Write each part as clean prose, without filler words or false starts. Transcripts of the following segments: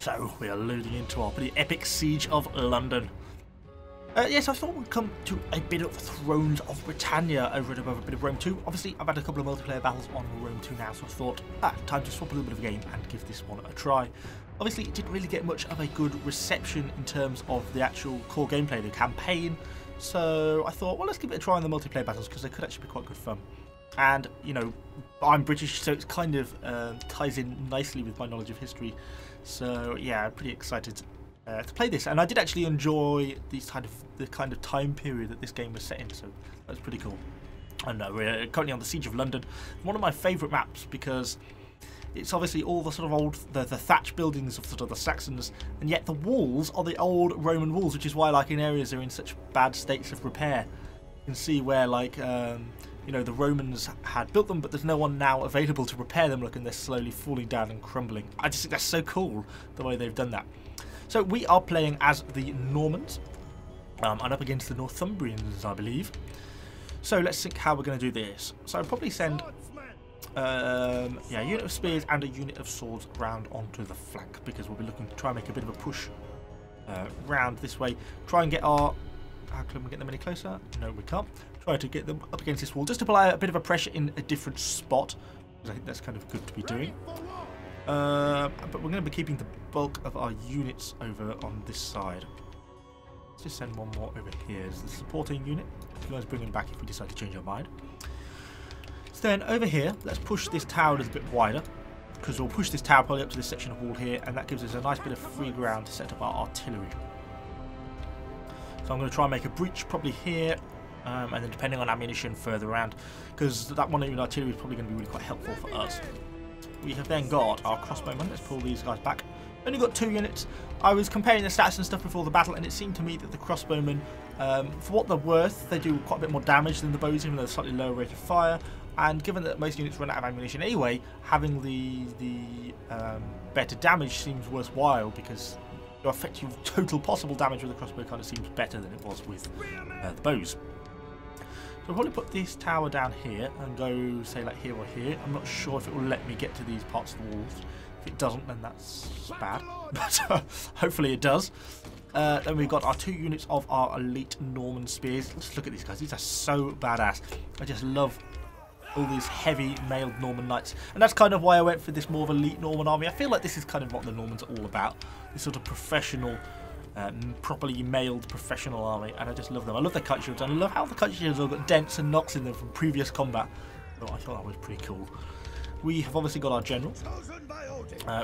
So we are loading into our pretty epic siege of London. Yes, I thought we'd come to a bit of Thrones of Britannia over and above a bit of Rome 2. Obviously, I've had a couple of multiplayer battles on Rome 2 now, so I thought, time to swap a little bit of a game and give this one a try. Obviously, it didn't really get much of a good reception in terms of the actual core gameplay, the campaign. So I thought, well, let's give it a try on the multiplayer battles because they could actually be quite good fun. And, you know, I'm British, so it kind of ties in nicely with my knowledge of history. So, yeah, I'm pretty excited to play this. And I did actually enjoy the kind of time period that this game was set in, so that was pretty cool. And we're currently on the Siege of London. One of my favourite maps because it's obviously all the sort of old, the thatch buildings of sort of the Saxons, and yet the walls are the old Roman walls, which is why, like, in areas they're in such bad states of repair. You can see where, like, you know, the Romans had built them, but there's no one now available to repair them. Look, and they're slowly falling down and crumbling. I just think that's so cool, the way they've done that. So we are playing as the Normans, and up against the Northumbrians, I believe. So let's think how we're going to do this. So I'll probably send a unit of spears and a unit of swords round onto the flank, because we'll be looking to try and make a bit of a push round this way. Try and get our... can we get them any closer? No, we can't. Try to get them up against this wall, just to apply a bit of a pressure in a different spot, because I think that's kind of good to be doing. But we're going to be keeping the bulk of our units over on this side. Let's just send one more over here as the supporting unit. You can guys bring them back if we decide to change our mind. So then over here, let's push this tower a little bit wider, because we'll push this tower probably up to this section of wall here, and that gives us a nice bit of free ground to set up our artillery. So I'm going to try and make a breach probably here, and then depending on ammunition further around, because that one unit artillery is probably going to be really quite helpful for us. We have then got our crossbowmen. Let's pull these guys back. Only got 2 units. I was comparing the stats and stuff before the battle, and it seemed to me that the crossbowmen, for what they're worth, they do quite a bit more damage than the bows, even though they're slightly lower rate of fire. And given that most units run out of ammunition anyway, having the better damage seems worthwhile, because your effective total possible damage with the crossbow kind of seems better than it was with the bows. So I'll probably put this tower down here and go, say, like here or here. I'm not sure if it will let me get to these parts of the walls. If it doesn't, then that's bad. But hopefully it does. Then we've got our 2 units of our elite Norman spears. Let's look at these guys. These are so badass. I just love all these heavy mailed Norman knights. And that's kind of why I went for this more of elite Norman army. I feel like this is kind of what the Normans are all about. This sort of professional, properly mailed professional army, and I just love them. I love their kite shields, and I love how the kite shields have got dents and knocks in them from previous combat. So I thought that was pretty cool. We have obviously got our general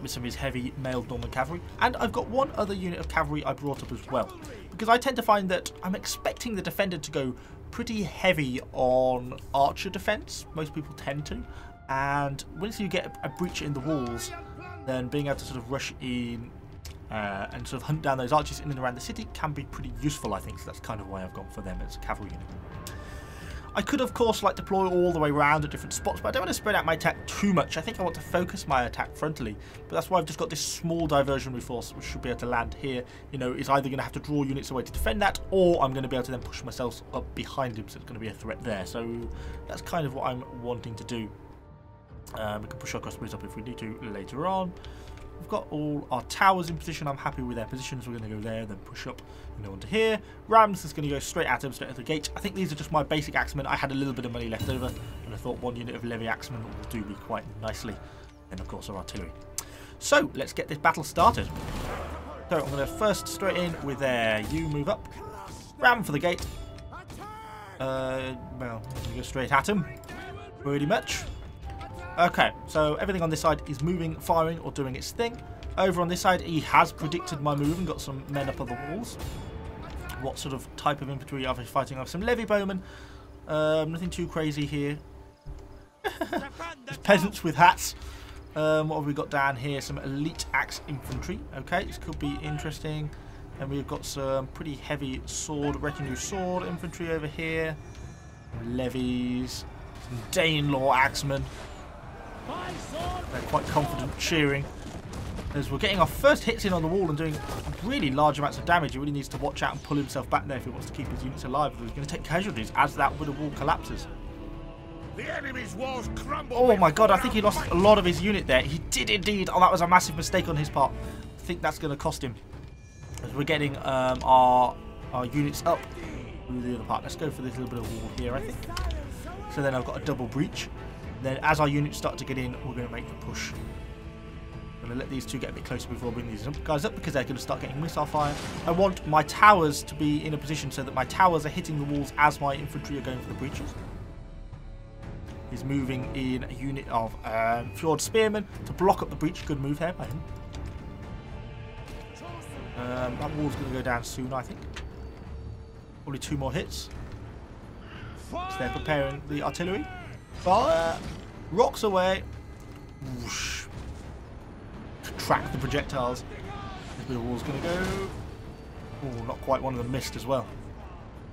with some of his heavy mailed Norman cavalry, and I've got one other unit of cavalry I brought up as well, because I tend to find that I'm expecting the defender to go pretty heavy on archer defense. Most people tend to, and once you get a breach in the walls, then being able to sort of rush in and sort of hunt down those archers in and around the city can be pretty useful, I think. So that's kind of why I've gone for them as a cavalry unit. I could, of course, like deploy all the way around at different spots, but I don't want to spread out my attack too much. I think I want to focus my attack frontally, but that's why I've just got this small diversionary force, which should be able to land here. You know, it's either going to have to draw units away to defend that, or I'm going to be able to then push myself up behind him, so it's going to be a threat there. So that's kind of what I'm wanting to do. We can push our crossbows up if we need to later on. We've got all our towers in position. I'm happy with their positions. We're going to go there, then push up, you know, onto here. Rams is going to go straight at him, straight at the gate. I think these are just my basic axemen. I had a little bit of money left over, and I thought one unit of levy axemen will do me quite nicely. Then, of course, our artillery. So, let's get this battle started. So, I'm going to first straight in with there. You move up. Ram for the gate. Well, I'm going to go straight at him. Pretty much. Okay, so everything on this side is moving, firing, or doing its thing. Over on this side, he has predicted my move and got some men up on the walls. What sort of type of infantry are we fighting? I have some levy bowmen. Nothing too crazy here. Just peasants with hats. What have we got down here? Some elite axe infantry. Okay, this could be interesting. And we've got some pretty heavy sword, retinue sword infantry over here. Levies. Some Danelaw axemen. They're quite confident cheering as we're getting our first hits in on the wall and doing really large amounts of damage. He really needs to watch out and pull himself back there if he wants to keep his units alive, or he's going to take casualties as that bit of wall collapses. The enemy's walls crumble. Oh my god, I think he lost a lot of his unit there. He did indeed. Oh, that was a massive mistake on his part. think that's going to cost him. As we're getting our units up through the other part. Let's go for this little bit of wall here, I think. So then I've got a double breach. Then as our units start to get in, we're going to make the push. I'm going to let these two get a bit closer before I bring these guys up, because they're going to start getting missile fire. I want my towers to be in a position so that my towers are hitting the walls as my infantry are going for the breaches. He's moving in a unit of Fjord Spearmen to block up the breach. Good move there by him. That wall's going to go down soon, I think. Probably 2 more hits. So they're preparing the artillery. Fire! Rocks away. Whoosh. Track the projectiles. This bit of wall's going to go. Oh, not quite. One of them missed as well.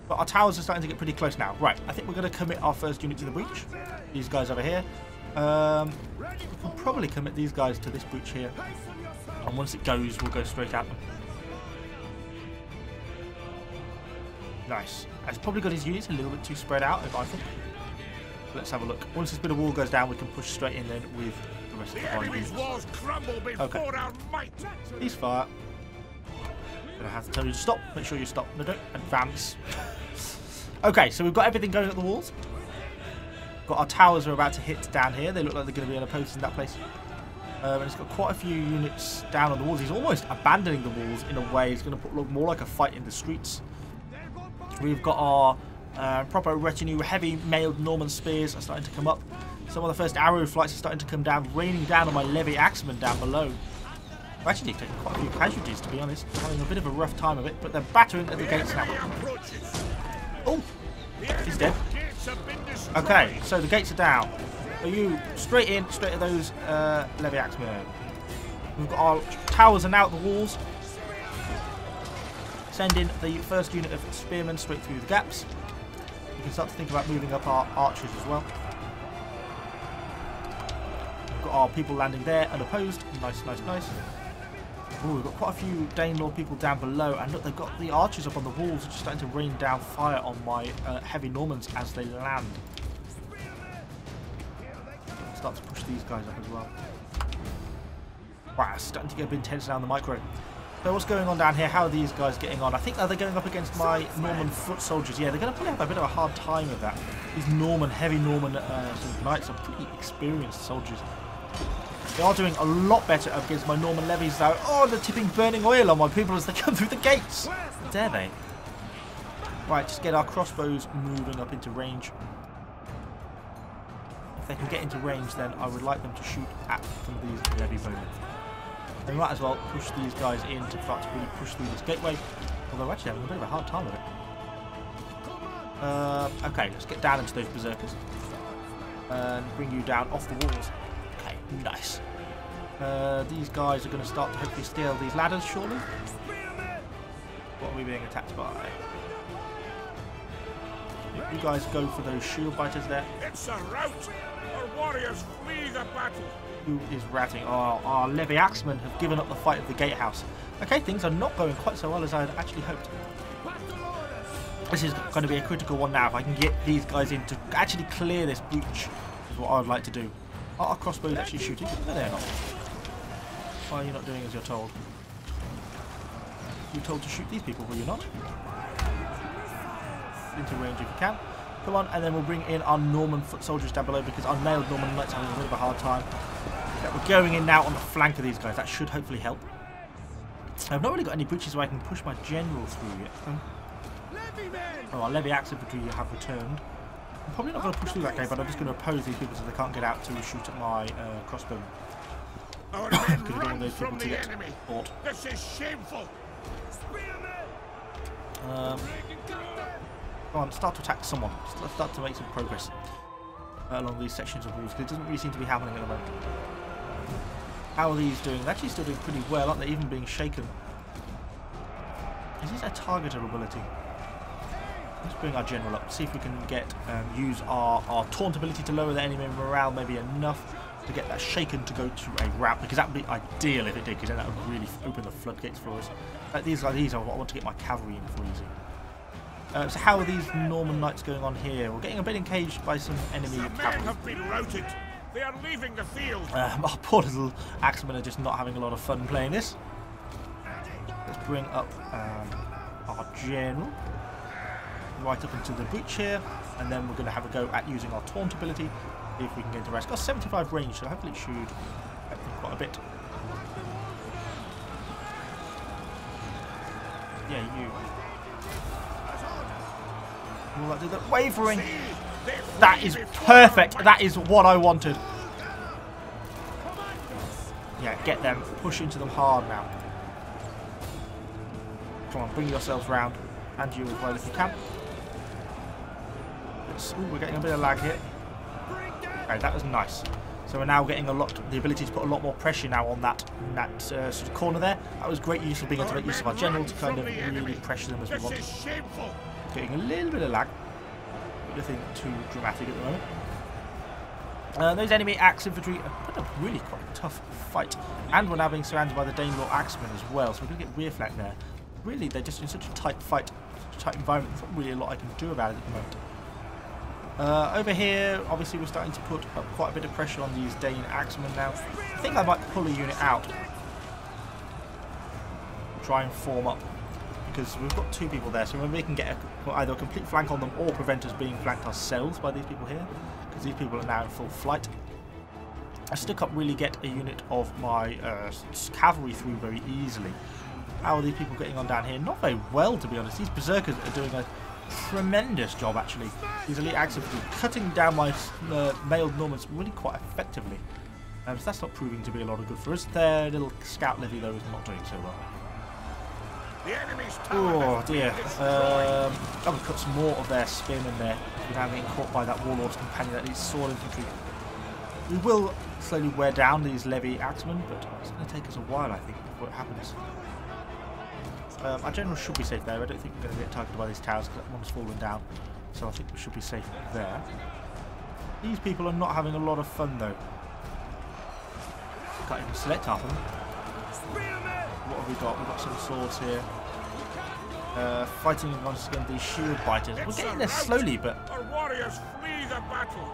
But our towers are starting to get pretty close now. Right, I think we're going to commit our first unit to the breach. These guys over here. We can probably commit these guys to this breach here. And once it goes, we'll go straight at them. Nice. He's probably got his units a little bit too spread out, if I think. Let's have a look. Once this bit of wall goes down, we can push straight in then with the rest of the enemy's walls crumble before our might. Please fire. Gonna have to tell you to stop. Make sure you stop. No, don't advance. Okay, so we've got everything going at the walls. Got our towers are about to hit down here. They look like they're going to be unopposed in that place. And it's got quite a few units down on the walls. He's almost abandoning the walls in a way. It's going to look more like a fight in the streets. We've got our proper retinue, heavy mailed Norman spears are starting to come up. Some of the first arrow flights are starting to come down, raining down on my levy axemen down below. I've actually taken quite a few casualties, to be honest. Having a bit of a rough time of it, but they're battering at the gates now. Oh, he's dead. Okay, so the gates are down. Are you straight in, straight at those levy axemen? We've got our towers are now at the walls. Send in the first unit of spearmen straight through the gaps. We can start to think about moving up our archers as well. We've got our people landing there unopposed. Nice, nice, nice. Ooh, we've got quite a few Danelaw people down below, and look, they've got the archers up on the walls, which are starting to rain down fire on my heavy Normans as they land. Start to push these guys up as well. Wow, it's starting to get a bit intense now in the micro. So what's going on down here? How are these guys getting on? I think they're going up against my Norman foot soldiers. Yeah, they're going to probably have a bit of a hard time with that. These heavy Norman sort of knights are pretty experienced soldiers. They are doing a lot better against my Norman levies though. Oh, they're tipping burning oil on my people as they come through the gates. How dare they? Right, just get our crossbows moving up into range. If they can get into range, then I would like them to shoot at some of these levy bowmen. We might as well push these guys in to start to really push through this gateway. Although we're actually having a bit of a hard time with it. Okay, let's get down into those berserkers. And bring you down off the walls. Okay, nice. These guys are going to start to hopefully scale these ladders, surely. What are we being attacked by? You guys go for those shield biters there. It's a rout! Our warriors flee the battle! Who is ratting? Oh, our levy axemen have given up the fight of the gatehouse. Okay, things are not going quite so well as I had actually hoped. This is going to be a critical one now. If I can get these guys in to actually clear this breach, is what I would like to do. Are our crossbows actually shooting? No, they're not. Why are you not doing as you're told? You were told to shoot these people, were you not? Into range if you can. Come on, and then we'll bring in our Norman foot soldiers down below because our nailed Norman knights are having a bit of a hard time. Yeah, we're going in now on the flank of these guys. That should hopefully help. I've not really got any breaches where I can push my general through yet. Oh, our levy axe infantry have returned. I'm probably not going to push through that gate, but I'm just going to oppose these people so they can't get out to shoot at my crossbow. Our men Because I don't want those people from to the get enemy. caught. This is shameful. Go on, start to attack someone. Let's start to make some progress along these sections of walls, because it doesn't really seem to be happening at the moment. How are these doing? They're actually still doing pretty well, aren't they? Even being shaken. Is this a targeted ability? Let's bring our general up, see if we can get use our taunt ability to lower the enemy morale, maybe enough to get that shaken to go to a rout, because that would be ideal if it did, because then that would really open the floodgates for us. These are what I want to get my cavalry in for easy. So how are these Norman knights going on here? We're getting a bit engaged by some enemy cavalry. Have been routed. They are leaving the field. Our poor little axemen are just not having a lot of fun playing this. bring up our general right up into the breach here, and then we're going to have a go at using our taunt ability, see if we can get the rest. Got 75 range, so hopefully it should help them quite a bit. Yeah, you. Will that do that? Wavering! That is perfect! That is what I wanted. Yeah, get them. Push into them hard now. Come on, bring yourselves round. And you as well if you can. Ooh, we're getting a bit of lag here. Okay, that was nice. So we're now getting the ability to put a lot more pressure now on that sort of corner there. That was great use of being able to make use of our general to kind of really pressure them as we want. Getting a little bit of lag. But nothing too dramatic at the moment. Those enemy axe infantry have put up really quite a tough fight. And we're now being surrounded by the Danelaw axemen as well, so we're going to get rear flank there. Really, they're just in such a tight fight, such a tight environment, there's not really a lot I can do about it at the moment. Over here, obviously we're starting to put up quite a bit of pressure on these Dane axemen now. I think I might pull a unit out. Try and form up. Because we've got two people there, so maybe we can get either a complete flank on them or prevent us being flanked ourselves by these people here. Because these people are now in full flight. I still can't really get a unit of my cavalry through very easily. How are these people getting on down here? Not very well, to be honest. These berserkers are doing a tremendous job, actually. These elite axes are cutting down my mailed Normans really quite effectively. So that's not proving to be a lot of good for us. Their little scout levy, though, is not doing so well. Oh dear. I'm going to cut some more of their spearmen there without getting caught by that warlord's companion, that is sword infantry. We will slowly wear down these levy axemen, but it's going to take us a while, I think, before it happens. Our general should be safe there. I don't think we're going to get targeted by these towers because that one's fallen down. So I think we should be safe there. These people are not having a lot of fun though. Can't even select half of them. What have we got? We've got some swords here. Fighting against these shield biters. We're getting there slowly, but Our warriors flee the battle.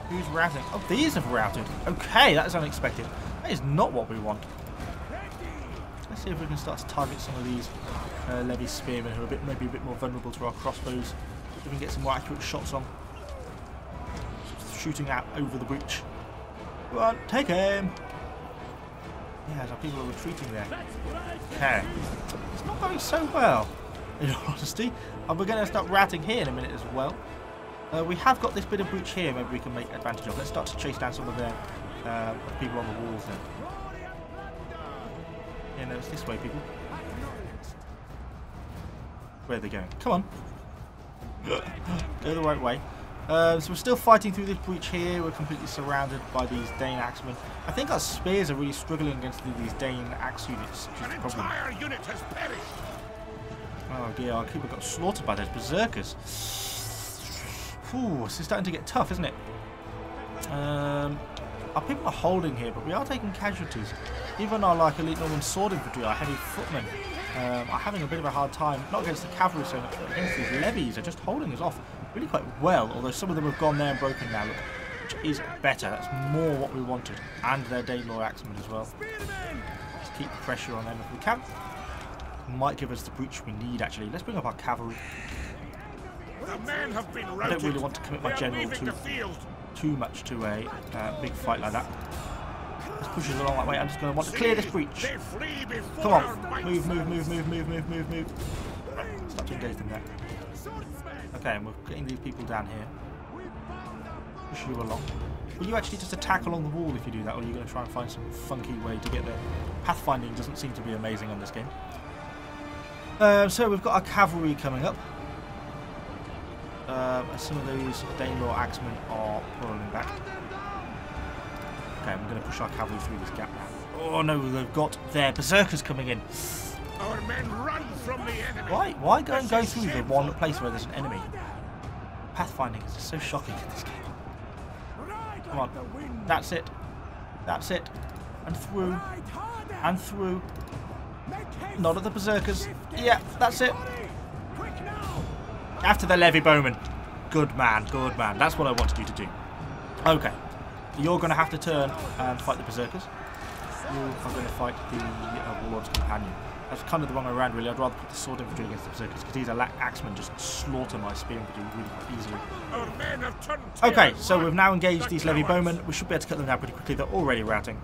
Who's routing? Oh, these have routed. Okay, that is unexpected. That is not what we want. Let's see if we can start to target some of these levy spearmen who are maybe a bit more vulnerable to our crossbows. If we can get some more accurate shots on. Shooting out over the breach. Go on, take aim! Yeah, our people are retreating there. Okay. It's not going so well, in all honesty. And we're going to start routing here in a minute as well. We have got this bit of breach here, maybe we can make advantage of. Let's start to chase down some of their people on the walls then. Yeah, no, it's this way, people. Where are they going? Come on. Go the right way. So we're still fighting through this breach here. We're completely surrounded by these Dane axemen. I think our spears are really struggling against these Dane axe units. An entire unit has perished. Oh dear, our people got slaughtered by those berserkers. Ooh, this is starting to get tough, isn't it? Our people are holding here, but we are taking casualties. Even our elite Norman sword infantry, our heavy footmen, are having a bit of a hard time. Not against the cavalry so much, but against these levies. Are just holding us off really quite well. Although some of them have gone there and broken now, look, which is better. That's more what we wanted, and their Danelaw axemen as well. Let's keep the pressure on them if we can. Might give us the breach we need. Actually, let's bring up our cavalry. The men have been routed. I don't really want to commit my general too much to a big fight like that. Let's push us along that way. I'm just going to want to clear this breach. Come on. Move, move, move, move, move, move, move, move. Start to engage them there. Okay, and we're getting these people down here. Push you along. Will you actually just attack along the wall if you do that, or are you going to try and find some funky way to get there? Pathfinding doesn't seem to be amazing on this game. So we've got our cavalry coming up. Some of those Danelaw axemen are pulling back. Okay, I'm going to push our cavalry through this gap now. Oh no, they've got their berserkers coming in. Our men run from the enemy. Why go through the one place where there's an enemy? Pathfinding is so shocking in this game. Come on, that's it. That's it. And through. And through. Not at the berserkers. Yeah, that's it. After the levy bowman. Good man, good man. That's what I wanted you to do. Okay. You're going to have to turn and fight the berserkers. You are going to fight the warlord's companion. That's kind of the wrong way around, really. I'd rather put the sword infantry against the berserkers, because these axemen just slaughter my spear infantry really quite easily. Our men have turned Okay, so we've now engaged these levy bowmen. We should be able to cut them down pretty quickly. They're already routing.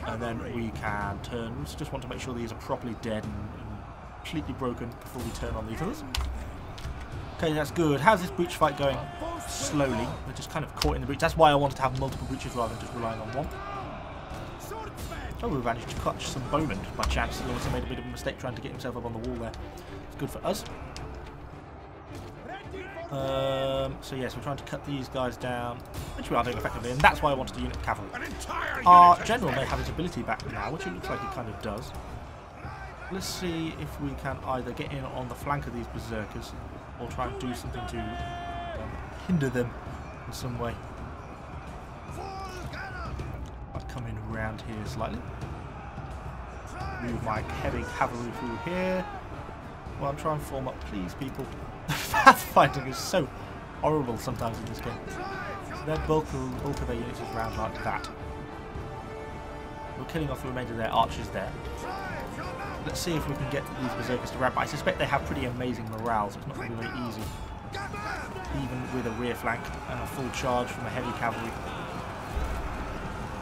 And then we can turn. We just want to make sure these are properly dead and completely broken before we turn on these others. Okay, that's good. How's this breach fight going? Slowly. We're just kind of caught in the breach. That's why I wanted to have multiple breaches rather than just relying on one. Oh, we managed to catch some bowmen by chance. He also made a bit of a mistake trying to get himself up on the wall there. It's good for us. So yes, we're trying to cut these guys down, which we are doing effectively, and that's why I wanted a unit of cavalry. Our general may have his ability back now, which it looks like he kind of does. Let's see if we can either get in on the flank of these berserkers, or try and do something to hinder them in some way. I'll come in around here slightly. Move my heavy cavalry through here. Well, I'm trying to form up, please, people. Pathfinding is so horrible sometimes in this game. So their bulk of their units is round like that. We're killing off the remainder of their archers there. Let's see if we can get these berserkers to ramp. I suspect they have pretty amazing morale, so it's not going to be very easy. Even with a rear flank and a full charge from a heavy cavalry.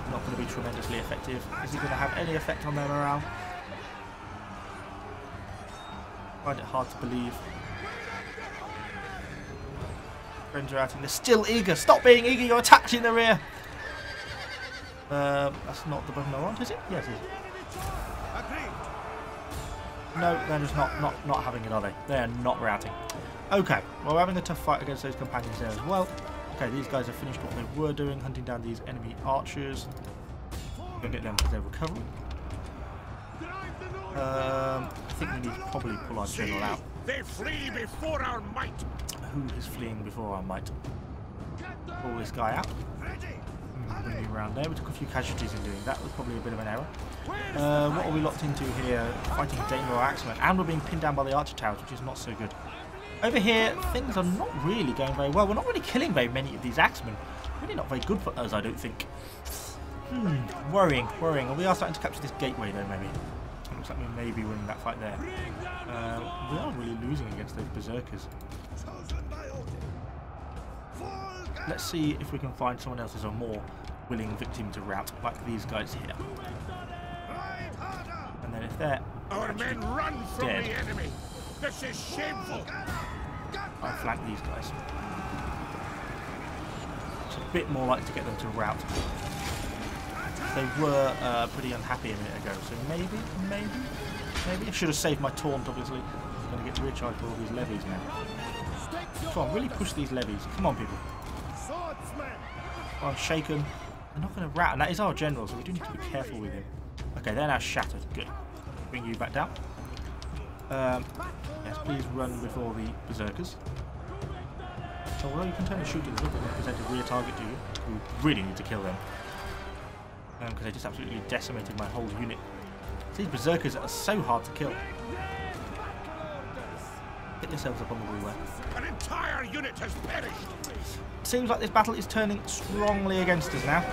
Not going to be tremendously effective. Is it going to have any effect on their morale? I find it hard to believe. Friends are out and they're still eager. Stop being eager, you're attacked in the rear. That's not the button I want, is it? Yes, it is. No, they're just not having it, are they? They are not routing. Okay, well, we're having a tough fight against those companions there as well. Okay, these guys have finished what they were doing, hunting down these enemy archers. We'll get them because they're recovering. I think we need to probably pull our general out. They flee before our might. Who is fleeing before our might? Pull this guy out. Bring him around there. We took a few casualties in doing that. Was probably a bit of an error. What are we locked into here? Fighting Daimler Axemen, and we're being pinned down by the archer towers, which is not so good. Over here, things are not really going very well. We're not really killing very many of these Axemen. Really not very good for us, I don't think. Worrying. And we are starting to capture this gateway though, maybe. It looks like we may be winning that fight there. We are really losing against those berserkers. Let's see if we can find someone else as a more willing victim to rout, like these guys here. And then if they're our men run from dead, the enemy. This is shameful. I'll flank these guys. It's a bit more likely to get them to rout. They were pretty unhappy a minute ago, so maybe. I should have saved my taunt, obviously. I'm going to get recharged for all these levies now. Come on, really push these levies. Come on, people. I'm shaken. They're not going to rout, and that is our general, so we do need to be careful with him. Okay, they're now shattered. Good. Bring you back down. Yes, please run before the berserkers. So, although you can turn and shoot at them, they present a rear target to you. We really need to kill them. Because they just absolutely decimated my whole unit. These berserkers are so hard to kill. Get yourselves up on the wall there. An entire unit has perished. Seems like this battle is turning strongly against us now.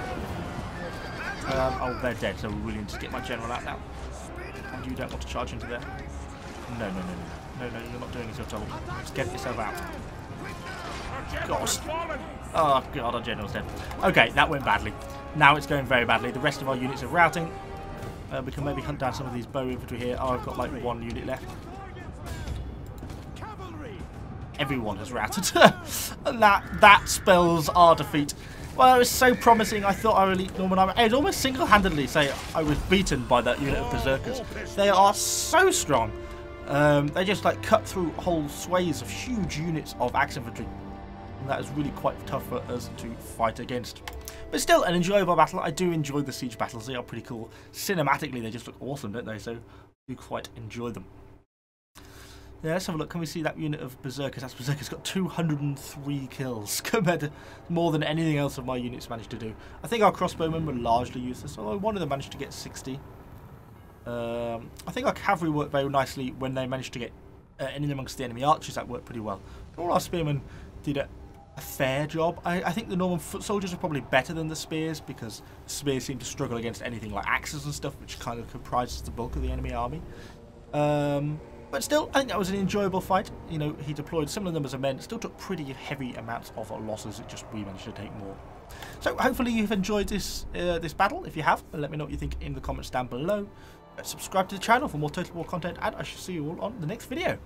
Oh, they're dead, so we really need to get my general out now. And you don't want to charge into there. No, you're not doing yourself trouble. Just get yourself out. Gosh. Oh god, our general's dead. Okay, that went badly. Now it's going very badly. The rest of our units are routing. We can maybe hunt down some of these bow infantry here. Oh, I've got like one unit left. Everyone has routed. And that spells our defeat. Well, it was so promising. I thought our elite Norman army. I would almost single-handedly say I was beaten by that unit of berserkers. They are so strong. They just like cut through whole swathes of huge units of axe infantry. And that is really quite tough for us to fight against. But still, an enjoyable battle. I do enjoy the siege battles. They are pretty cool. Cinematically, they just look awesome, don't they? So, I do quite enjoy them. Yeah, let's have a look. Can we see that unit of berserkers? That's berserkers got 203 kills compared to more than anything else of my units managed to do. I think our crossbowmen were largely useless, although one of them managed to get 60. I think our cavalry worked very nicely when they managed to get in amongst the enemy archers. That worked pretty well. All our spearmen did a fair job. I think the Norman foot soldiers are probably better than the spears, because the spears seem to struggle against anything like axes and stuff, which kind of comprises the bulk of the enemy army. But still, I think that was an enjoyable fight. You know, he deployed similar numbers of men, still took pretty heavy amounts of losses. It just we managed to take more. So hopefully you've enjoyed this this battle. If you have, let me know what you think in the comments down below. Subscribe to the channel for more Total War content, and I shall see you all on the next video.